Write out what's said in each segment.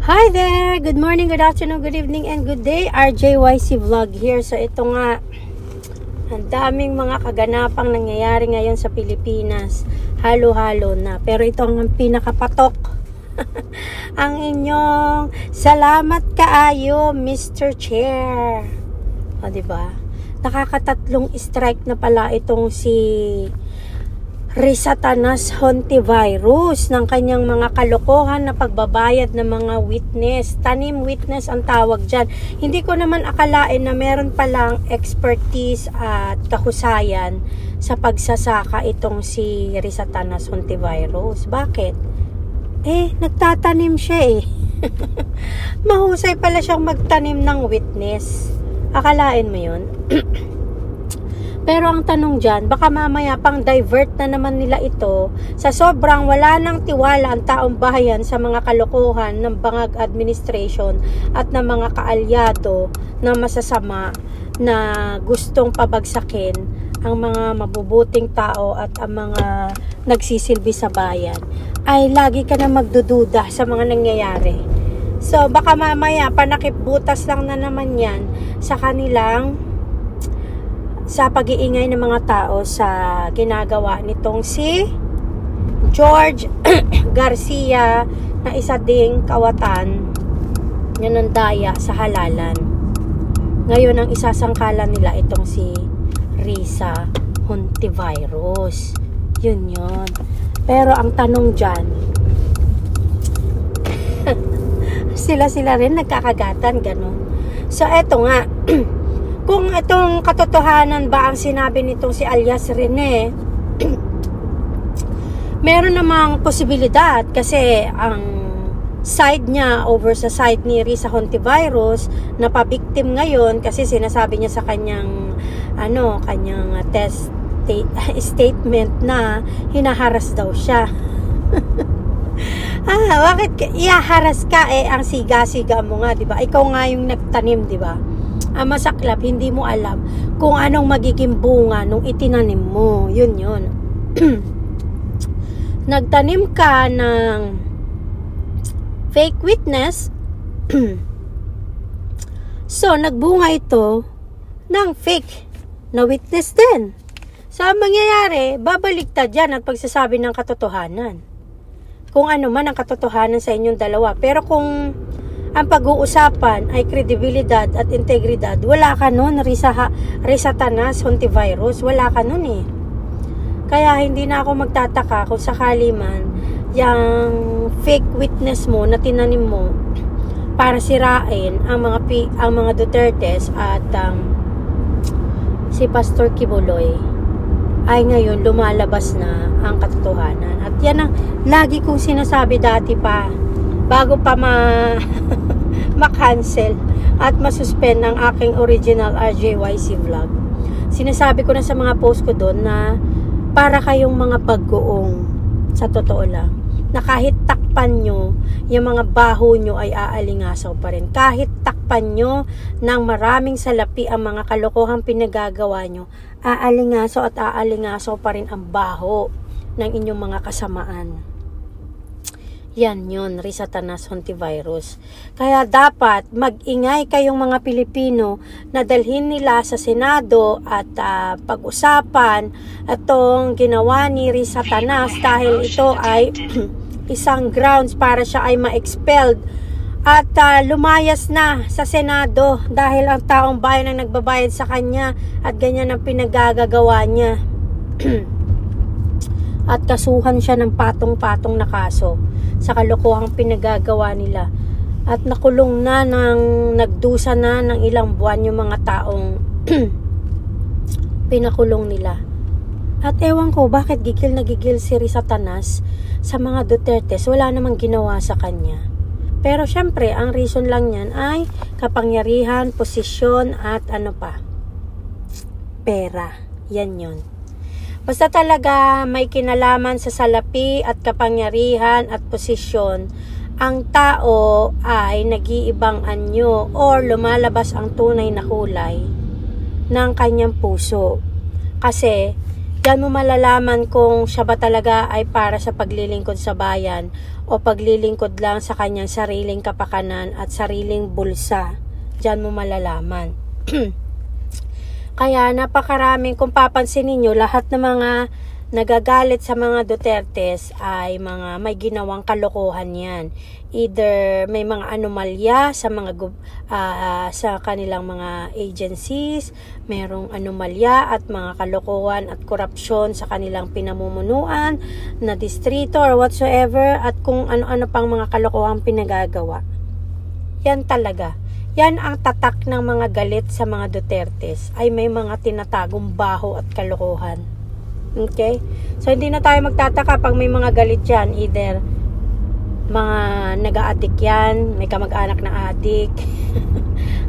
Hi there! Good morning, good afternoon, good evening, and good day. RJYC Vlog here. So ito nga, ang daming mga kaganapang nangyayari ngayon sa Pilipinas. Halo-halo na. Pero ito ang pinakapatok. Ang inyong salamat kaayo, Mr. Chair. O, diba? Nakakatatlong strike na pala itong si Risatanas Hontivirus ng kanyang mga kalokohan na pagbabayad ng mga witness. Tanim witness ang tawag dyan. Hindi ko naman akalain na meron palang expertise at kahusayan sa pagsasaka itong si Risatanas Hontivirus. Bakit? Nagtatanim siya eh. Mahusay pala siyang magtanim ng witness. Akalain mo yun? Pero ang tanong dyan, baka mamaya pang divert na naman nila ito sa sobrang wala ng tiwala ang taong bayan sa mga kalokohan ng bangag administration at ng mga kaalyado na masasama na gustong pabagsakin ang mga mabubuting tao at ang mga nagsisilbi sa bayan. Ay lagi ka na magdududa sa mga nangyayari. So baka mamaya panakipbutas lang na naman yan sa kanilang sa pag-iingay ng mga tao sa ginagawa nitong si George Garcia na isa ding kawatan niya ng daya sa halalan. Ngayon ang isasangkalan nila itong si Risa Hontivirus. Yun. Pero ang tanong dyan, sila rin nagkakagatan, ganun. So eto nga, kung itong katotohanan ba ang sinabi nitong si alias Rene, meron namang posibilidad kasi ang side niya over sa side ni Risa Hontivirus na pabiktim ngayon kasi sinasabi niya sa kanyang kanyang statement na hinaharas daw siya. Bakit ihaharas ka? Ang siga-siga mo nga, 'di ba? Ikaw nga yung nagtanim, 'di ba? Ang masaklap, hindi mo alam kung anong magiging bunga nung itinanim mo. Yun. Nagtanim ka ng fake witness. So, nagbunga ito ng fake na witness din. So, ang mangyayari, babaliktad yan at pagsasabi ng katotohanan. Kung ano man ang katotohanan sa inyong dalawa. Pero kung ang pag-uusapan ay kredibilidad at integridad, wala ka nun, Risatanas Hontivirus, wala ka nun eh. Kaya hindi na ako magtataka kung sakali man yung fake witness mo na tinanim mo para sirain ang mga Dutertes at si Pastor Kibuloy ay ngayon lumalabas na ang katotohanan. At yan ang lagi kong sinasabi dati pa, bago pa ma-cancel at masuspend ang aking original RJYC vlog. Sinasabi ko na sa mga post ko doon na para kayong mga paggoong, sa totoo lang, na kahit takpan nyo, yung mga baho nyo ay aalingasaw pa rin. Kahit takpan nyo ng maraming salapi ang mga kalokohang pinagagawa nyo, aalingasaw at aalingasaw pa rin ang baho ng inyong mga kasamaan. Yan yun, Risatanas Hontivirus. Kaya dapat mag-ingay kayong mga Pilipino na dalhin nila sa Senado at pag-usapan itong ginawa ni Risatanas dahil ito ay isang grounds para siya ay ma-expelled at lumayas na sa Senado dahil ang taong bayan ang nagbabayad sa kanya at ganyan ang pinagagagawa niya. At kasuhan siya ng patong-patong na kaso sa kalokohang pinagagawa nila. At nakulong na nagdusa na ng ilang buwan yung mga taong pinakulong nila. At ewan ko bakit gigil na gigil si Risatanas sa mga Dutertes, wala namang ginawa sa kanya. Pero syempre, ang reason lang yan ay kapangyarihan, posisyon at pera. Yan yun. Basta talaga may kinalaman sa salapi at kapangyarihan at posisyon, ang tao ay nag-iibang anyo or lumalabas ang tunay na kulay ng kanyang puso. Kasi Diyan mo malalaman kung siya ba talaga ay para sa paglilingkod sa bayan o paglilingkod lang sa kanyang sariling kapakanan at sariling bulsa. Diyan mo malalaman. Kaya napakaraming, kung papansin ninyo, lahat ng mga nagagalit sa mga Dutertes ay mga may ginawang kalokohan yan. Either may mga anomalya sa mga sa kanilang mga agencies, merong anomalya at mga kalokohan at korupsyon sa kanilang pinamumunuan na distrito or whatsoever, at kung ano-ano pang mga kalokohan pinagagawa. Yan talaga. Yan ang tatak ng mga galit sa mga Dutertes, ay may mga tinatagong baho at kalokohan. Okay? So, hindi na tayo magtataka pag may mga galit yan. Either mga nag-a-addict yan, may kamag-anak na addict,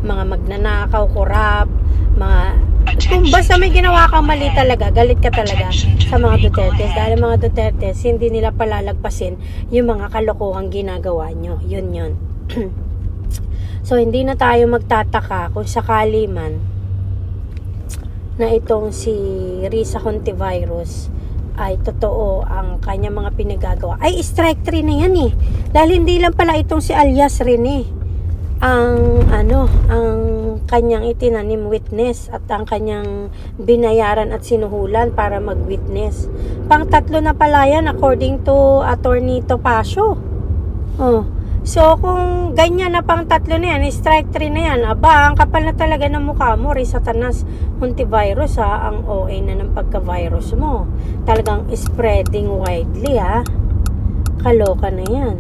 mga magnanakaw, korap, mga... Kung basta may ginawa kang mali talaga, galit ka talaga sa mga Dutertes. Dahil mga Dutertes, hindi nila palalagpasin yung mga kalokohang ginagawa nyo. Yun. So, hindi na tayo magtataka kung sakali man na itong si Risa Hontivirus ay totoo ang kanya mga pinagagawa. Ay, strike 3 na yan eh. Dahil hindi lang pala itong si alias Rene ang kanyang itinanim witness at ang kanyang binayaran at sinuhulan para mag-witness. Pang-3 na pala yan according to Attorney Topacio. So, kung ganyan na pang-3 na yan, strike 3 na yan, aba, ang kapal na talaga ng mukha mo, Satanas Hontivirus ha, ang OA na ng pagka-virus mo. Talagang spreading widely ha. Kaloka na yan.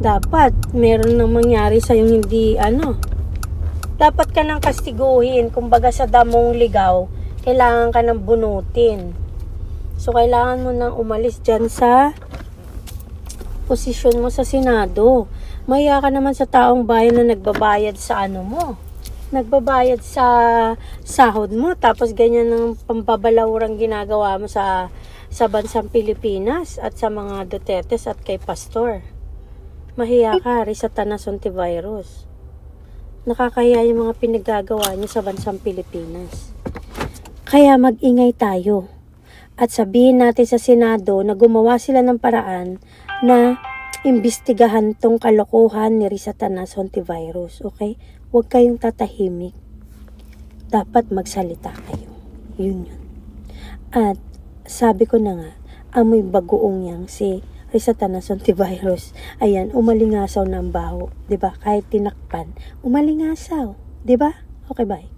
Dapat, meron nang mangyari sa'yo hindi, dapat ka nang kastiguhin, kumbaga sa damong ligaw, kailangan ka nang bunutin. So, kailangan mo nang umalis dyan sa posisyon mo sa Senado. Mahiya ka naman sa taong bayan na nagbabayad sa nagbabayad sa sahod mo, tapos ganyan ng pambabalawrang ginagawa mo sa bansang Pilipinas at sa mga Dutertes at kay Pastor. Mahiya ka, Satanas Hontivirus. Nakakahiya yung mga pinagagawa niyo sa bansang Pilipinas. Kaya mag-ingay tayo at sabihin natin sa Senado na gumawa sila ng paraan na imbestigahan tong kalokohan ni Satanas Hontivirus. Okay? Huwag kayong tatahimik. Dapat magsalita kayo. Yun. At sabi ko na nga, amoy bagoong yang si Satanas Hontivirus. Ayan, umalingasaw na ang baho. Diba? Kahit tinakpan, umalingasaw. Diba? Okay, bye.